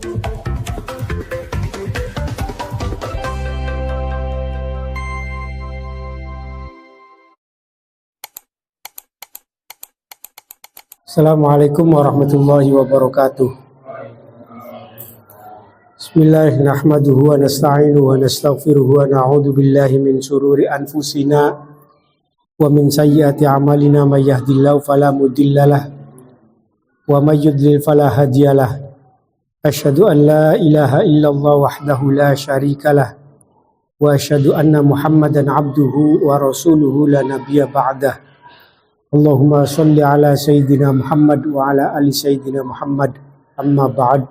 Assalamualaikum warahmatullahi wabarakatuh. Bismillahirrahmanirrahim. Wa nasta'inuhu wa nastaghfiruhu wa na'udzu billahi min syururi anfusina wa min sayyiati a'malina may yahdihillahu fala mudhillalah wa may yudlil fala hadiyalah. Asyhadu an la ilaha illallah wahdahu la syarikalah wa asyhadu anna Muhammadan abduhu wa rasuluhu la nabiyya ba'dah. Allahumma sholli ala Sayyidina Muhammad wa ala ali Sayyidina Muhammad, amma ba'd.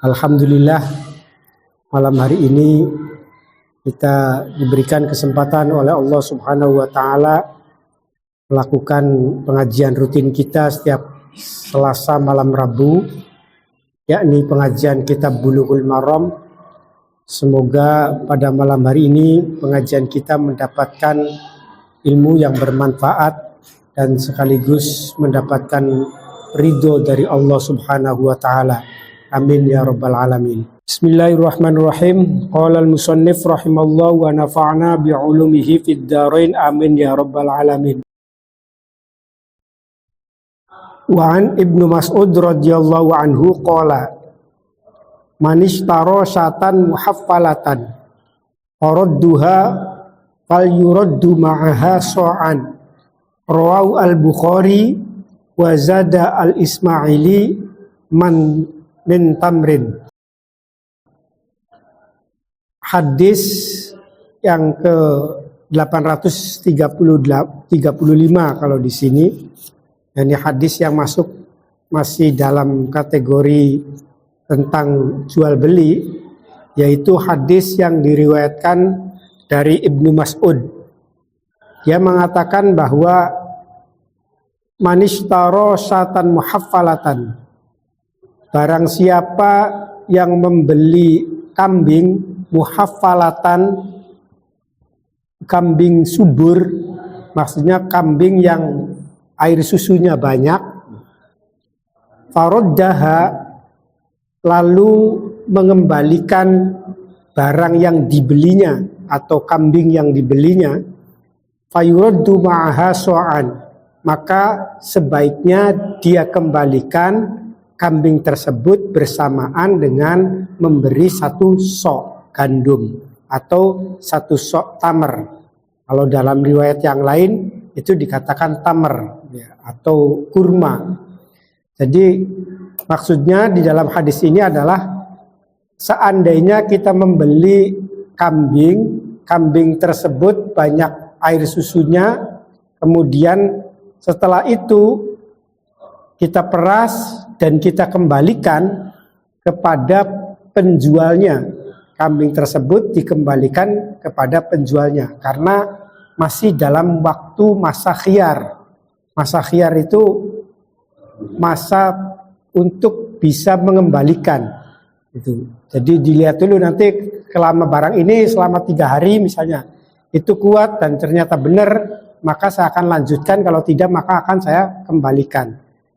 Alhamdulillah, malam hari ini kita diberikan kesempatan oleh Allah Subhanahu wa Ta'ala melakukan pengajian rutin kita setiap Selasa malam Rabu, yakni pengajian kitab Bulughul Maram. Semoga pada malam hari ini pengajian kita mendapatkan ilmu yang bermanfaat dan sekaligus mendapatkan ridho dari Allah Subhanahu wa Ta'ala. Amin ya rabbal alamin. Bismillahirrahmanirrahim. Qala al-musannif rahimallahu wa nafa'na bi'ulumihi fid dharain. Amin ya rabbal alamin. Wa an Ibnu Mas'ud radhiyallahu anhu qala man ishtara syatan muhaffalatan faradduha fal yuraddu ma'aha so'an. Rawahu al-Bukhari wa zada al-Ismaili man min tamrin. Hadis yang ke 835 kalau di sini. Ini hadis yang masuk masih dalam kategori tentang jual beli, yaitu hadis yang diriwayatkan dari Ibnu Mas'ud. Dia mengatakan bahwa manishtaro syatan muhaffalatan, barang siapa yang membeli kambing muhaffalatan, kambing subur, maksudnya kambing yang air susunya banyak, faraddaha, lalu mengembalikan barang yang dibelinya atau kambing yang dibelinya, fayuraddu ma'aha so'an, maka sebaiknya dia kembalikan kambing tersebut bersamaan dengan memberi satu sok gandum atau satu sok tamer. Kalau dalam riwayat yang lain itu dikatakan tamer ya, atau kurma. Jadi maksudnya di dalam hadis ini adalah seandainya kita membeli kambing tersebut banyak air susunya, kemudian setelah itu kita peras dan kita kembalikan kepada penjualnya. Kambing tersebut dikembalikan kepada penjualnya karena masih dalam waktu masa khiyar. Masa khiyar itu masa untuk bisa mengembalikan. Jadi dilihat dulu nanti selama barang ini selama 3 hari misalnya itu kuat dan ternyata benar, maka saya akan lanjutkan, kalau tidak maka akan saya kembalikan.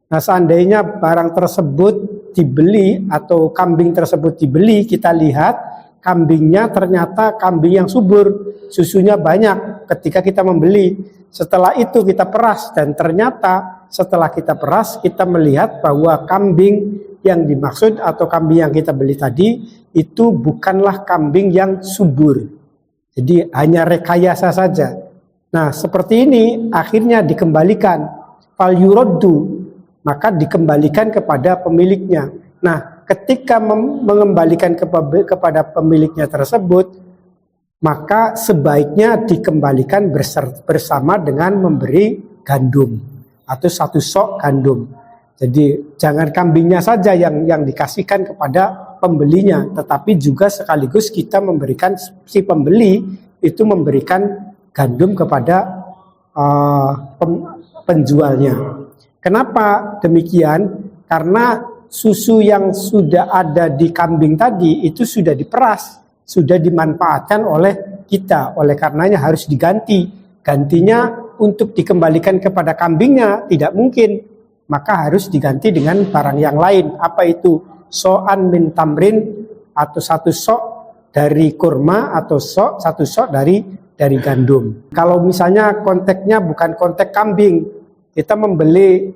Nah, seandainya barang tersebut dibeli atau kambing tersebut dibeli, kita lihat kambingnya ternyata kambing yang subur, susunya banyak ketika kita membeli. Setelah itu kita peras dan ternyata setelah kita peras kita melihat bahwa kambing yang dimaksud atau kambing yang kita beli tadi itu bukanlah kambing yang subur. Jadi hanya rekayasa saja. Nah, seperti ini akhirnya dikembalikan. Fal yuraddu, maka dikembalikan kepada pemiliknya. Nah, ketika mengembalikan kepada pemiliknya tersebut, maka sebaiknya dikembalikan bersama dengan memberi gandum atau satu sok gandum. Jadi jangan kambingnya saja yang dikasihkan kepada pembelinya, tetapi juga sekaligus kita memberikan, si pembeli itu memberikan gandum kepada penjualnya. Kenapa demikian? Karena susu yang sudah ada di kambing tadi itu sudah diperas, sudah dimanfaatkan oleh kita, oleh karenanya harus diganti. Gantinya untuk dikembalikan kepada kambingnya tidak mungkin, maka harus diganti dengan barang yang lain. Apa itu? so'an min tamrin, atau 1 sok dari kurma, atau satu sok dari gandum. Kalau misalnya konteksnya bukan konteks kambing, kita membeli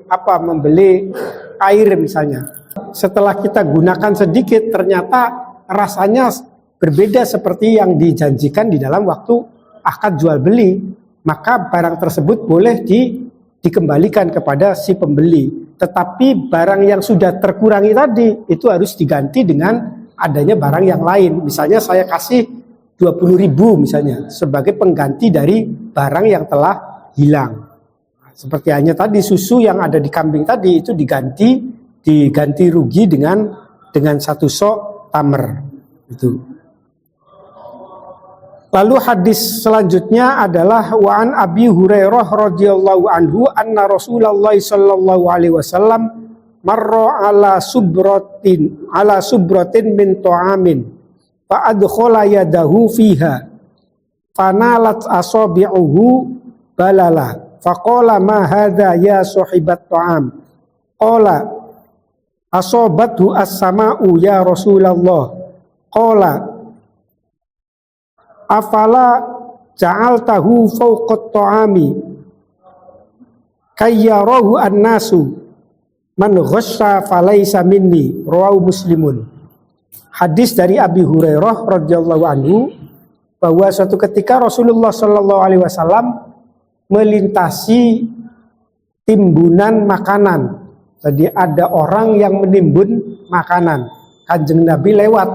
air misalnya. Setelah kita gunakan sedikit, ternyata rasanya berbeda seperti yang dijanjikan di dalam waktu akad jual beli, maka barang tersebut boleh dikembalikan kepada si pembeli. Tetapi barang yang sudah terkurangi tadi itu harus diganti dengan adanya barang yang lain. Misalnya saya kasih 20.000 misalnya sebagai pengganti dari barang yang telah hilang. Seperti hanya tadi susu yang ada di kambing tadi itu diganti rugi dengan 1 sok tamer. Itu. Lalu hadis selanjutnya adalah wa an Abi Hurairah radhiyallahu anhu anna Rasulullah sallallahu alaihi wasallam marra ala subratin min ta'amin fa adkhala yadahu fiha fanalat asabi'uhu balala faqala ma hadha ya sahibat ta'am qala asabathu as-sama'u ya Rasulullah qala afala ja'altahu fawqat ta'ami kayyarahu an-nasu man ghassa falaysa minni, rawahu Muslimun. Hadis dari Abi Hurairah radhiyallahu anhu bahwa suatu ketika Rasulullah sallallahu alaihi wasallam melintasi timbunan makanan. Jadi ada orang yang menimbun makanan. Kanjeng Nabi lewat.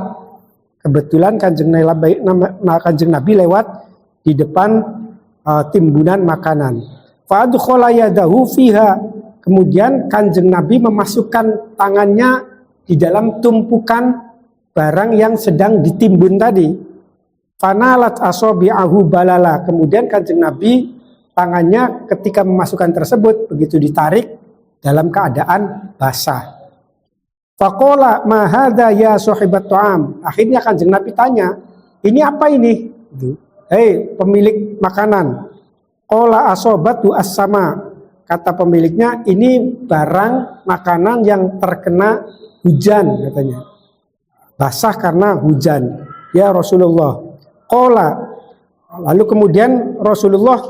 Kebetulan Kanjeng Nabi lewat di depan timbunan makanan. Fa'adkhala yadahu fiha. Kemudian Kanjeng Nabi memasukkan tangannya di dalam tumpukan barang yang sedang ditimbun tadi. Fanalat asabi'ahu balala. Kemudian Kanjeng Nabi tangannya ketika memasukkan tersebut begitu ditarik dalam keadaan basah. Faqala ma hadza ya sahibat ta'am. Akhirnya Kanjeng Nabi tanya, "Ini apa ini?" "Hei, pemilik makanan." Qala asabatu as-sama. Kata pemiliknya, "Ini barang makanan yang terkena hujan," katanya. Basah karena hujan. "Ya Rasulullah." Qala. Lalu kemudian Rasulullah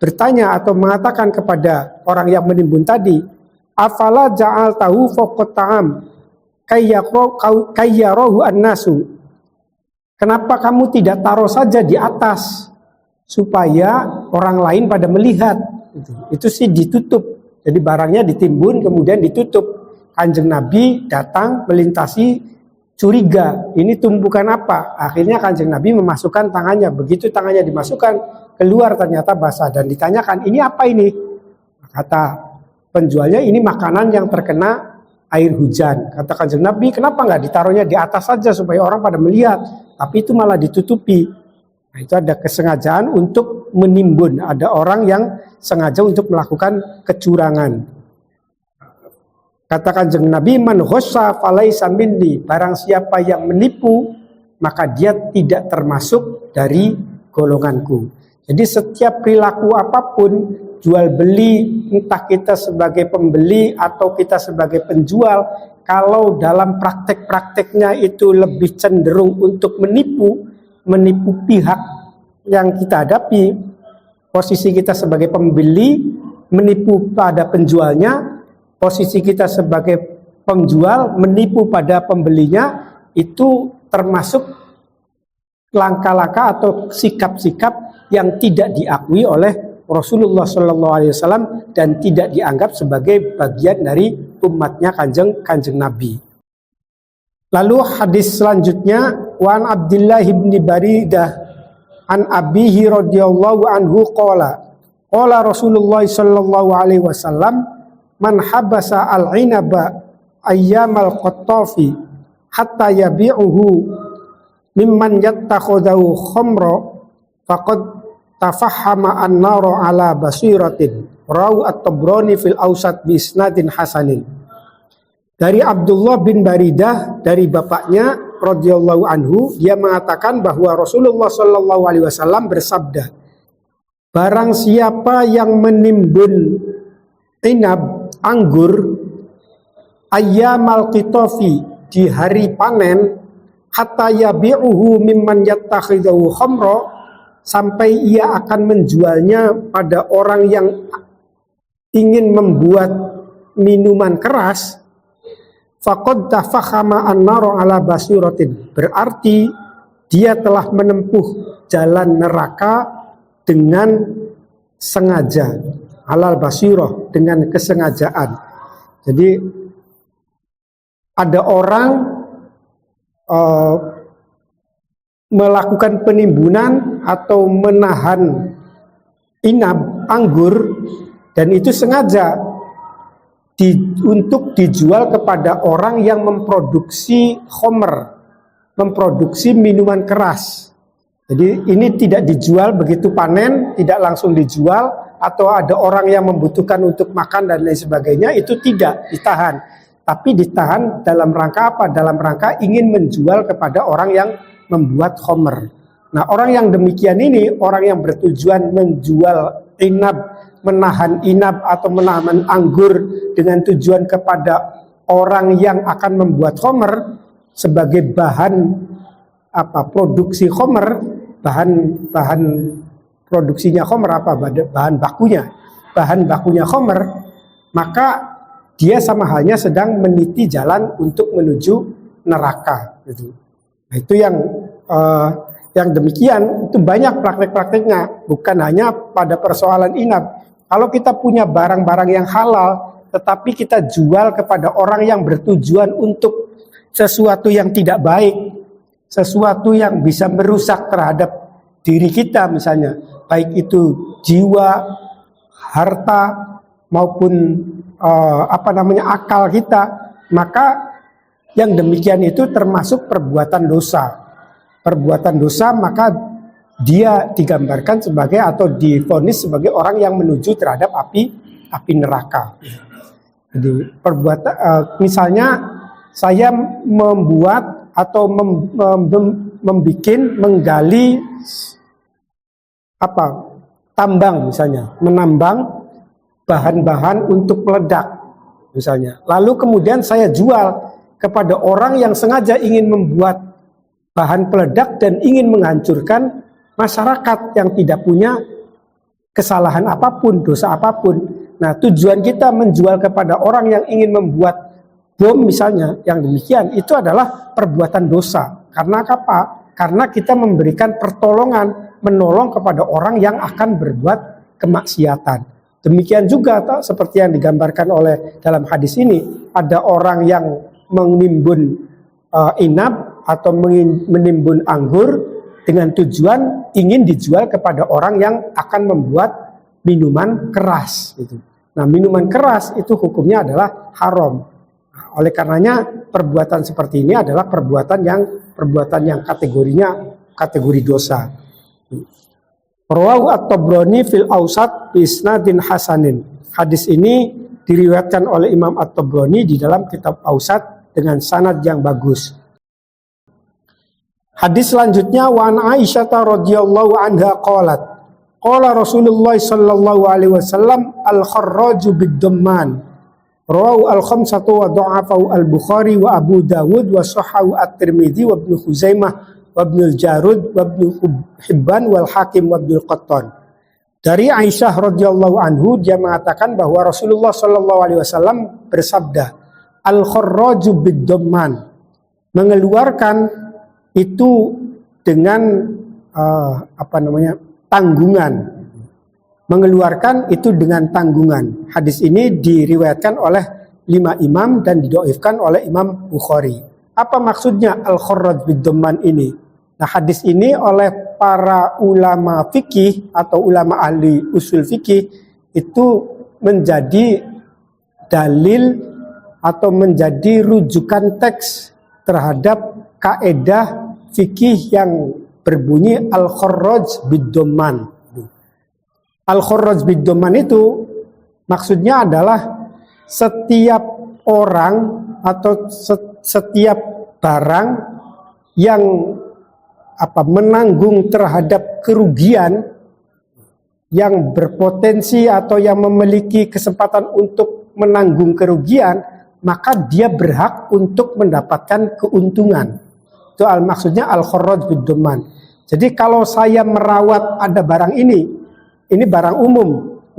bertanya atau mengatakan kepada orang yang menimbun tadi, "Afala ja'altahu fawqat ta'am kayyarahu an-nasu." Kenapa kamu tidak taruh saja di atas supaya orang lain pada melihat? Itu sih ditutup. Jadi barangnya ditimbun kemudian ditutup. Kanjeng Nabi datang melintasi, curiga, ini tumpukan apa? Akhirnya Kanjeng Nabi memasukkan tangannya. Begitu tangannya dimasukkan, keluar ternyata basah dan ditanyakan, "Ini apa ini?" Kata penjualnya, "Ini makanan yang terkena air hujan." Kata Kanjeng Nabi, "Kenapa nggak ditaruhnya di atas saja supaya orang pada melihat?" Tapi itu malah ditutupi. Nah, itu ada kesengajaan untuk menimbun. Ada orang yang sengaja untuk melakukan kecurangan. Kata Kanjeng Nabi, "Man ghassa falaysa minni." Barang siapa yang menipu, maka dia tidak termasuk dari golonganku. Jadi setiap perilaku apapun, jual beli, entah kita sebagai pembeli atau kita sebagai penjual, kalau dalam praktek-prakteknya itu lebih cenderung untuk menipu pihak yang kita hadapi, posisi kita sebagai pembeli menipu pada penjualnya, posisi kita sebagai penjual menipu pada pembelinya, itu termasuk langkah-langkah atau sikap-sikap yang tidak diakui oleh Rasulullah SAW dan tidak dianggap sebagai bagian dari umatnya kanjeng Nabi. Lalu hadis selanjutnya, wan Abdullah bin Baridah an abihi radhiyallahu anhu qala Rasulullah SAW man habasa al-inaba ayyamal qattafi hatta yabi'uhu mimman yattakhudahu khamra faqad tafahhama an-nara ala basiratin, rawu at-Tabrani fil Awsat bi isnadin hasanin. Dari Abdullah bin Baridah dari bapaknya radhiyallahu anhu, dia mengatakan bahwa Rasulullah sallallahu alaihi wasallam bersabda, barang siapa yang menimbun inab, anggur, ayyamal qitafi, di hari panen, hatta yabi'uhu mimman yattakhidahu khamra, sampai ia akan menjualnya pada orang yang ingin membuat minuman keras, faqad tafakhama an-naru ala basiratin, berarti dia telah menempuh jalan neraka dengan sengaja, alal basirah, dengan kesengajaan. Jadi ada orang melakukan penimbunan atau menahan inab, anggur, dan itu sengaja untuk dijual kepada orang yang memproduksi khamr, memproduksi minuman keras. Jadi ini tidak dijual begitu panen, tidak langsung dijual, atau ada orang yang membutuhkan untuk makan dan lain sebagainya, itu tidak ditahan. Tapi ditahan dalam rangka apa? Dalam rangka ingin menjual kepada orang yang membuat khamr. Nah, orang yang demikian ini, orang yang bertujuan menjual inab, menahan inab atau menahan anggur dengan tujuan kepada orang yang akan membuat khamr sebagai bahan produksi khamr, bahan produksinya khamr bahan bakunya khamr, maka dia sama halnya sedang meniti jalan untuk menuju neraka gitu. Nah, itu yang demikian itu banyak praktek-prakteknya, bukan hanya pada persoalan inab. Kalau kita punya barang-barang yang halal, tetapi kita jual kepada orang yang bertujuan untuk sesuatu yang tidak baik, sesuatu yang bisa merusak terhadap diri kita misalnya, baik itu jiwa, harta, maupun akal kita, maka yang demikian itu termasuk perbuatan dosa. Perbuatan dosa, maka dia digambarkan sebagai atau divonis sebagai orang yang menuju terhadap api neraka. Jadi perbuatan, misalnya saya membuat atau menggali tambang misalnya, menambang bahan-bahan untuk peledak misalnya. Lalu kemudian saya jual kepada orang yang sengaja ingin membuat bahan peledak dan ingin menghancurkan masyarakat yang tidak punya kesalahan apapun, dosa apapun. Nah, tujuan kita menjual kepada orang yang ingin membuat bom misalnya, yang demikian itu adalah perbuatan dosa. Karena apa? Karena kita memberikan pertolongan, menolong kepada orang yang akan berbuat kemaksiatan. Demikian juga seperti yang digambarkan oleh dalam hadis ini, ada orang yang menimbun inab atau menimbun anggur dengan tujuan ingin dijual kepada orang yang akan membuat minuman keras gitu. Nah, minuman keras itu hukumnya adalah haram. Nah, oleh karenanya perbuatan seperti ini adalah perbuatan yang kategorinya kategori dosa. Rawahu At-Tabrani fil Awsat bi isnadin hasanin. Hadis ini diriwayatkan oleh Imam At-Tabrani di dalam kitab Awsat dengan sanad yang bagus. Hadis selanjutnya, wa an Aisyah radhiyallahu anha qalat, qala Rasulullah sallallahu alaihi wasallam, al-kharraju bid-damman. Rawahu al-khamsatu wa dha'afahu al-Bukhari wa Abu Dawud wa sahahu at-Tirmidzi wa Ibnu Khuzaimah wa Ibnu Jarud wa Ibnu Hibban wal Hakim wa Ibnu Qattan. Dari Aisyah radhiyallahu anhu, dia mengatakan bahwa Rasulullah sallallahu alaihi wasallam bersabda, al-kharraju bid-damman, mengeluarkan itu dengan tanggungan. Mengeluarkan itu dengan tanggungan. Hadis ini diriwayatkan oleh 5 imam dan didhaifkan oleh Imam Bukhari. Apa maksudnya al-kharraj bid-damman ini? Nah, hadis ini oleh para ulama fikih atau ulama ahli usul fikih itu menjadi dalil atau menjadi rujukan teks terhadap kaedah fikih yang berbunyi al-kharraj bid-damman. Al-kharraj bid-damman itu maksudnya adalah setiap orang atau setiap barang yang menanggung terhadap kerugian, yang berpotensi atau yang memiliki kesempatan untuk menanggung kerugian, maka dia berhak untuk mendapatkan keuntungan. Itu maksudnya al-khurraj bid-dhamman. Jadi kalau saya merawat ada barang ini barang umum,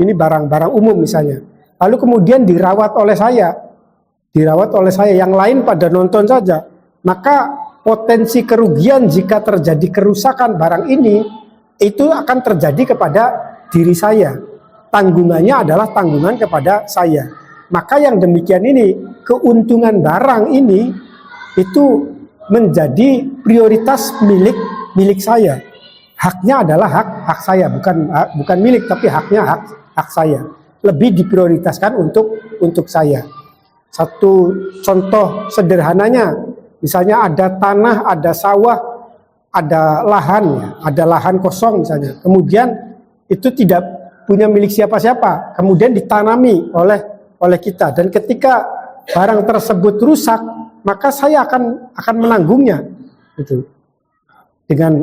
ini barang-barang umum misalnya. Lalu kemudian dirawat oleh saya, yang lain pada nonton saja, maka potensi kerugian jika terjadi kerusakan barang ini itu akan terjadi kepada diri saya. Tanggungannya adalah tanggungan kepada saya. Maka yang demikian ini, keuntungan barang ini itu menjadi prioritas milik saya. Haknya adalah hak saya, bukan milik, tapi haknya hak saya. Lebih diprioritaskan untuk saya. Satu contoh sederhananya, misalnya ada tanah, ada sawah, ada lahan kosong misalnya. Kemudian itu tidak punya milik siapa-siapa, kemudian ditanami oleh kita. Dan ketika barang tersebut rusak, maka saya akan menanggungnya. Gitu. Dengan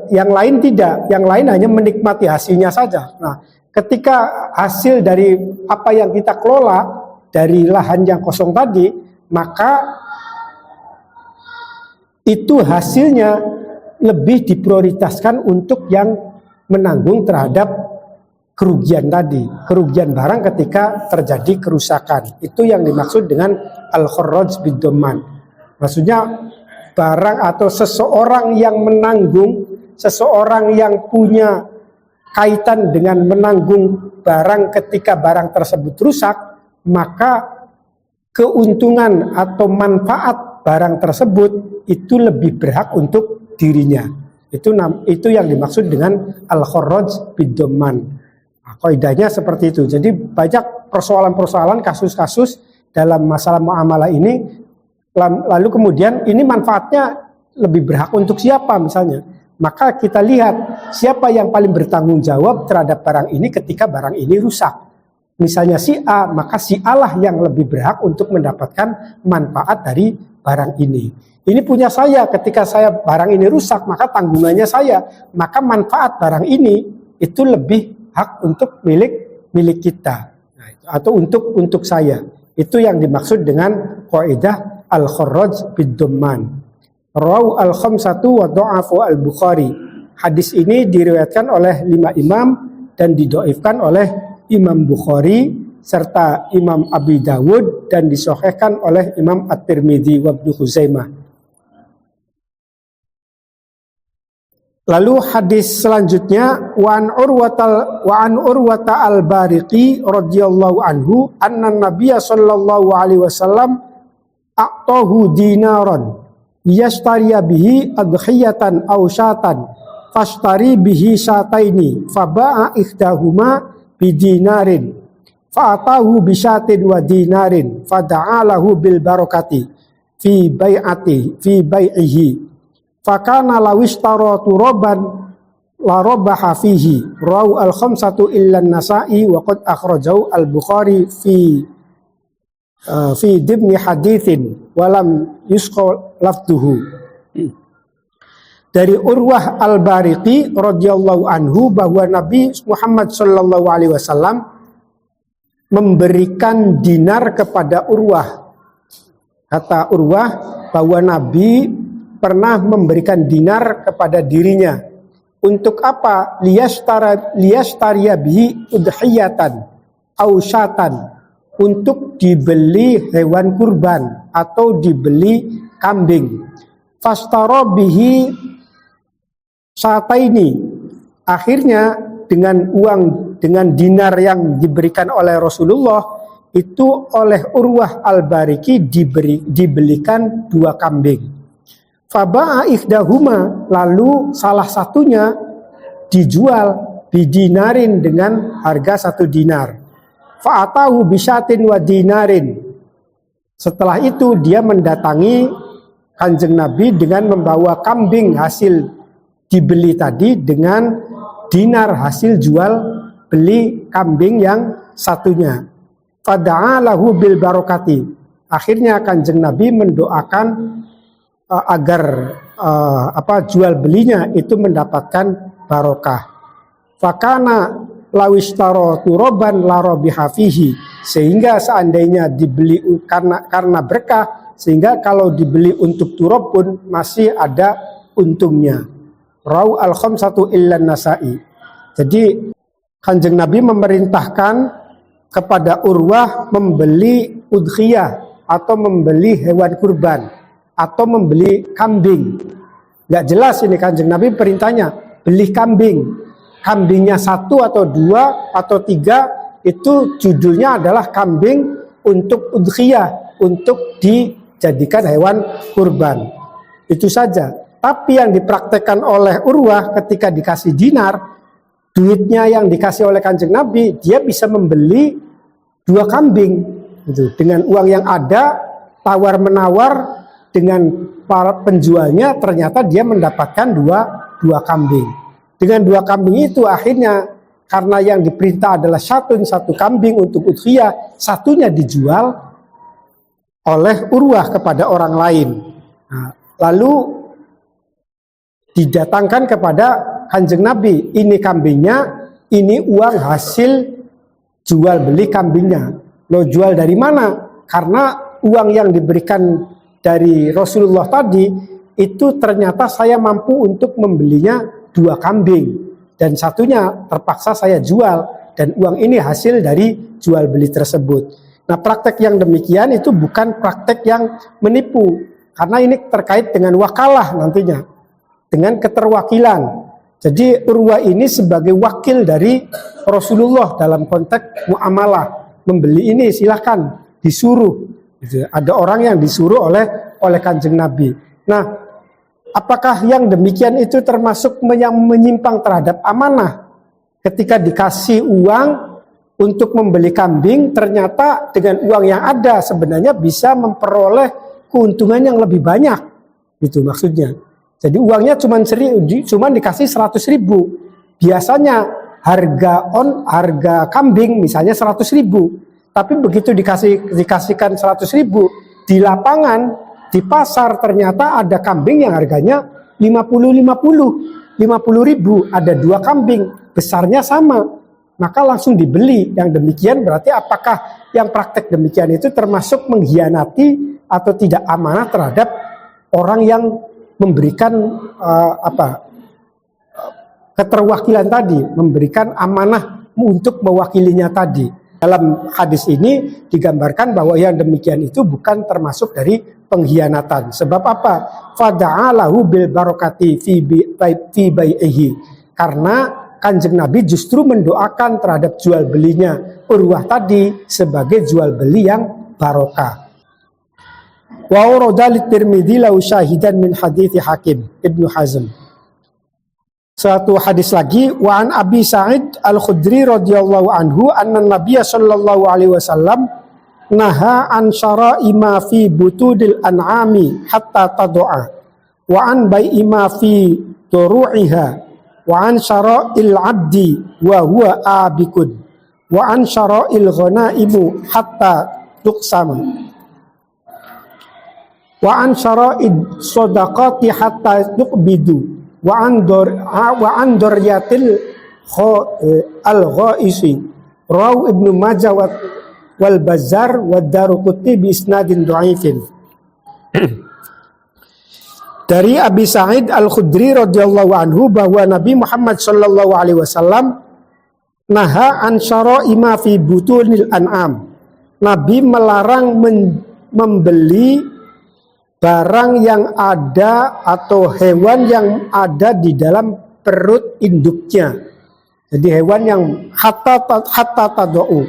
yang lain tidak, yang lain hanya menikmati hasilnya saja. Nah, ketika hasil dari apa yang kita kelola dari lahan yang kosong tadi, maka itu hasilnya lebih diprioritaskan untuk yang menanggung terhadap kerugian tadi, kerugian barang ketika terjadi kerusakan. Itu yang dimaksud dengan al-khurraj bid-dhamman. Maksudnya barang atau seseorang yang menanggung, seseorang yang punya kaitan dengan menanggung barang ketika barang tersebut rusak, maka keuntungan atau manfaat barang tersebut itu lebih berhak untuk dirinya. Itu yang dimaksud dengan al-khurraj bid-dhamman. Nah, kaidahnya seperti itu. Jadi banyak persoalan-persoalan, kasus-kasus dalam masalah muamalah ini. Lalu kemudian ini manfaatnya lebih berhak untuk siapa misalnya. Maka kita lihat siapa yang paling bertanggung jawab terhadap barang ini ketika barang ini rusak. Misalnya si A, maka si A lah yang lebih berhak untuk mendapatkan manfaat dari barang ini. Ini punya saya, ketika barang ini rusak, maka tanggungannya saya. Maka manfaat barang ini itu lebih hak untuk milik kita. Nah, atau untuk saya. Itu yang dimaksud dengan kaidah al-khurraj bid-dhamman. Rawahu al-khamsatu wa dha'afu al-Bukhari. Hadis ini diriwayatkan oleh 5 imam dan didhaifkan oleh Imam Bukhari serta Imam Abi Dawud dan disahihkan oleh Imam At-Tirmidzi wa Ibnu Khuzaimah. Lalu hadis selanjutnya wa an Urwata al-Bariqi radhiyallahu anhu anna Nabiyya sallallahu alaihi wasallam a'tahu dinaran yashtariya bihi adhiyatan aw syatan fashtari bihi syataini faba'a ihdahuma bidinarin fa'atahu bisyatin wa dinarin fada'alahu bil barakati fi bai'ihi fakana lawishtara turaban la rabaha fihi. Rawu al-khamsatu illa an-Nasa'i wa qad akhrajahu al-Bukhari fi dibni haditsin walam yusqa lafduhu. Dari Urwah al-Bariqi radhiyallahu anhu bahwa Nabi Muhammad sallallahu alaihi wasallam memberikan dinar kepada Urwah. Kata Urwah bahwa Nabi pernah memberikan dinar kepada dirinya. Untuk apa? Liyashtariya bihi udhiyatan aw syatan, untuk dibeli hewan kurban atau dibeli kambing. Fashtara bihi syataini. Akhirnya dengan dinar yang diberikan oleh Rasulullah itu oleh Urwah al-Bariqi dibelikan 2 kambing. Faba'a ihdahuma, lalu salah satunya dijual bidinarin dengan harga 1 dinar. Fa'atahu bisyatin wa dinarin. Setelah itu dia mendatangi Kanjeng Nabi dengan membawa kambing hasil dibeli tadi dengan dinar hasil jual beli kambing yang satunya. Fada'alahu bil barakati. Akhirnya Kanjeng Nabi mendoakan agar jual belinya itu mendapatkan barokah. Fakana lawishtara turaban la rabiha fihi. sehingga seandainya dibeli karena berkah, sehingga kalau dibeli untuk turab pun masih ada untungnya. Rawu al-khamsatu illa Nasa'i. Jadi Kanjeng Nabi memerintahkan kepada Urwah membeli udhiyah atau membeli hewan kurban atau membeli kambing. Nggak jelas ini Kanjeng Nabi perintahnya beli kambing. Kambingnya 1 atau 2 atau 3 itu judulnya adalah kambing untuk udhiyah, untuk dijadikan hewan kurban. Itu saja. Tapi yang dipraktekkan oleh Urwah ketika dikasih dinar, duitnya yang dikasih oleh Kanjeng Nabi, dia bisa membeli 2 kambing gitu. Dengan uang yang ada, tawar menawar dengan para penjualnya, ternyata dia mendapatkan dua kambing. Dengan 2 kambing itu akhirnya karena yang diperintah adalah satu kambing untuk udhiyah, satunya dijual oleh Urwah kepada orang lain. Nah, lalu didatangkan kepada Kanjeng Nabi, ini kambingnya, ini uang hasil jual beli kambingnya. Lo jual dari mana? Karena uang yang diberikan dari Rasulullah tadi itu ternyata saya mampu untuk membelinya 2 kambing dan satunya terpaksa saya jual dan uang ini hasil dari jual beli tersebut. Nah, praktek yang demikian itu bukan praktek yang menipu karena ini terkait dengan wakalah nantinya, dengan keterwakilan. Jadi Urwah ini sebagai wakil dari Rasulullah dalam konteks muamalah, membeli ini silahkan disuruh. Gitu. Ada orang yang disuruh oleh Kanjeng Nabi. Nah, apakah yang demikian itu termasuk yang menyimpang terhadap amanah? Ketika dikasih uang untuk membeli kambing, ternyata dengan uang yang ada sebenarnya bisa memperoleh keuntungan yang lebih banyak. Itu maksudnya. Jadi uangnya cuma dikasih 100.000. Biasanya harga kambing misalnya 100.000. Tapi begitu dikasihkan 100.000 di lapangan, di pasar ternyata ada kambing yang harganya 50.000, ada 2 kambing, besarnya sama, maka langsung dibeli. Yang demikian berarti apakah yang praktek demikian itu termasuk mengkhianati atau tidak amanah terhadap orang yang memberikan keterwakilan tadi, memberikan amanah untuk mewakilinya tadi. Dalam hadis ini digambarkan bahwa yang demikian itu bukan termasuk dari pengkhianatan. Sebab apa? Fada'alahu bil barakati fi bai'ihi. Karena Kanjeng Nabi justru mendoakan terhadap jual belinya Urwah tadi sebagai jual beli yang barokah. Wa urada lit-Tirmidzi lau syahidan min hadithi Hakim Ibnu Hazm. Satu hadis lagi, wa an Abi Sa'id Al-Khudri radhiyallahu anhu anna Nabiyya sallallahu alaihi wasallam naha an syara'i ma fi butudil an'ami hatta tad'a wa an bai'i ma fi turu'iha wa an syara'il 'abdi wa huwa abikud wa an syara'il ghanaimu hatta tuqsama wa an syara'id shadaqati hatta tuqbidu wa an daryatil al-ghaisi rawu Ibnu Majah wal Bazzar wa Daruqutni bi isnadin dhaifin. Dari Abi Sa'id Al-Khudri radhiyallahu anhu bahwa Nabi Muhammad sallallahu alaihi wasallam naha an syara'i ma fi butunil an'am. Nabi melarang membeli barang yang ada atau hewan yang ada di dalam perut induknya. Jadi hewan yang hatta tadau,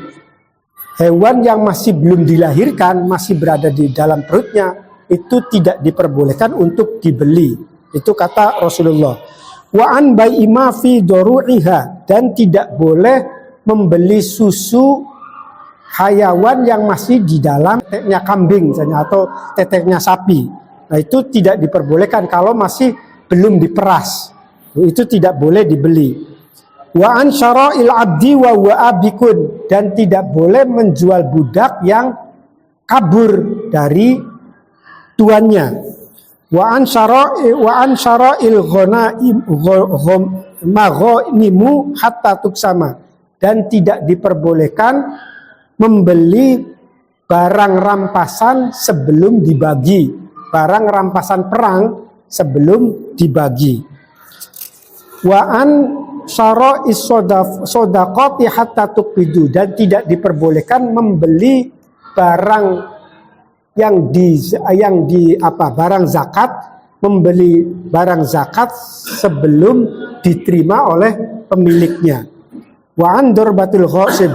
hewan yang masih belum dilahirkan, masih berada di dalam perutnya, itu tidak diperbolehkan untuk dibeli. Itu kata Rasulullah. Wa an bai'i ma fi duru'iha, dan tidak boleh membeli susu hayawan yang masih di dalam teteknya kambing misalnya atau teteknya sapi. Nah, itu tidak diperbolehkan kalau masih belum diperas. Itu tidak boleh dibeli. Wa an syara'il 'abdi wa huwa abikun, dan tidak boleh menjual budak yang kabur dari tuannya. Wa an syara'il ghana'imu hatta tuksama, dan tidak diperbolehkan membeli barang rampasan sebelum dibagi, barang rampasan perang sebelum dibagi. Wa an syara'i shadaqati hatta tuqbidu, dan tidak diperbolehkan membeli barang barang zakat, membeli barang zakat sebelum diterima oleh pemiliknya. Wa an darbatil ghasib,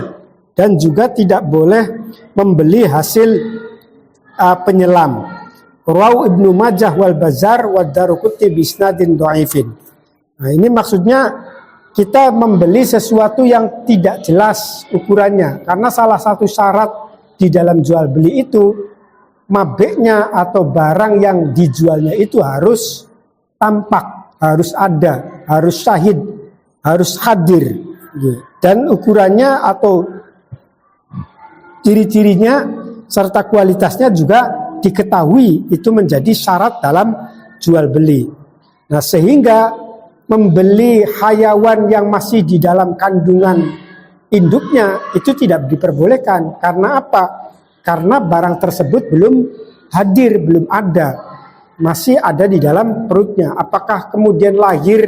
dan juga tidak boleh membeli hasil penyelam. Rawu Ibnu Majah wal Bazzar wa Daruqutni bi isnadin dhaifin. Nah, ini maksudnya kita membeli sesuatu yang tidak jelas ukurannya, karena salah satu syarat di dalam jual beli itu mabeknya atau barang yang dijualnya itu harus tampak, harus ada, harus syahid, harus hadir, dan ukurannya atau ciri-cirinya serta kualitasnya juga diketahui. Itu menjadi syarat dalam jual beli. Nah, sehingga membeli hayawan yang masih di dalam kandungan induknya itu tidak diperbolehkan. Karena apa? Karena barang tersebut belum hadir, belum ada, masih ada di dalam perutnya. Apakah kemudian lahir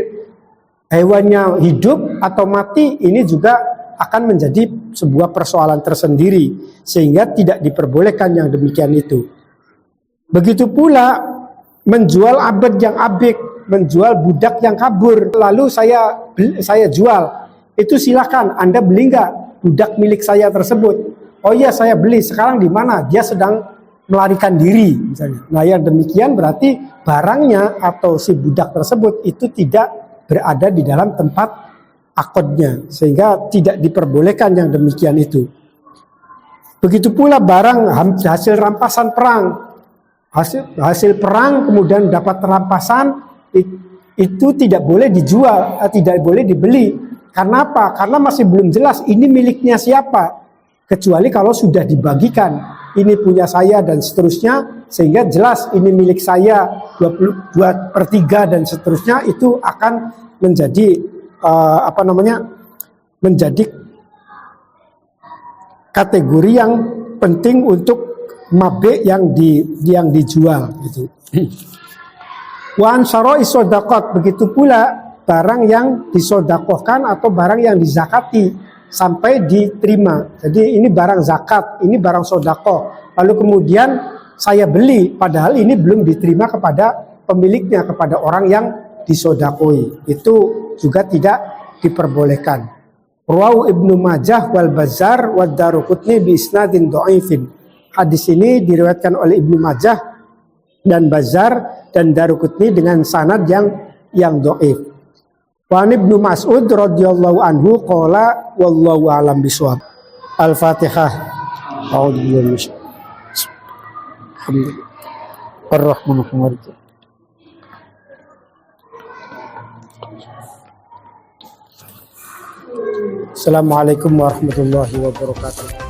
hewannya hidup atau mati, ini juga akan menjadi sebuah persoalan tersendiri, sehingga tidak diperbolehkan yang demikian itu. Begitu pula menjual abad yang abik, menjual budak yang kabur, lalu saya jual, itu silakan, Anda beli nggak budak milik saya tersebut? Oh iya, saya beli. Sekarang di mana? Dia sedang melarikan diri misalnya. Nah, yang demikian berarti barangnya atau si budak tersebut itu tidak berada di dalam tempat akodnya, sehingga tidak diperbolehkan yang demikian itu. Begitu pula barang hasil rampasan perang, hasil perang kemudian dapat rampasan, itu tidak boleh dijual, tidak boleh dibeli. Karena apa? Karena masih belum jelas ini miliknya siapa, kecuali kalau sudah dibagikan, ini punya saya dan seterusnya, sehingga jelas ini milik saya 2/3 dan seterusnya, itu akan menjadi menjadi kategori yang penting untuk mabek yang dijual gitu. Wa an syara'i shadaqat, begitu pula barang yang disodakohkan atau barang yang dizakati sampai diterima. Jadi ini barang zakat, ini barang sodakoh, lalu kemudian saya beli, padahal ini belum diterima kepada pemiliknya, kepada orang yang disodakoi, itu juga tidak diperbolehkan. Rawu Ibnu Majah wal Bazzar wa Daruqutni bi isnadin dhaifin. Hadis ini diriwayatkan oleh Ibnu Majah dan Bazzar dan Daruqutni dengan sanad yang dhaif. Wa Ibnu Mas'ud radhiyallahu anhu qala wallahu a'lam bishawab. Al-Fatihah. A'udzu billahi Ar-Rahmanir-Rahim. Assalamualaikum warahmatullahi wabarakatuh.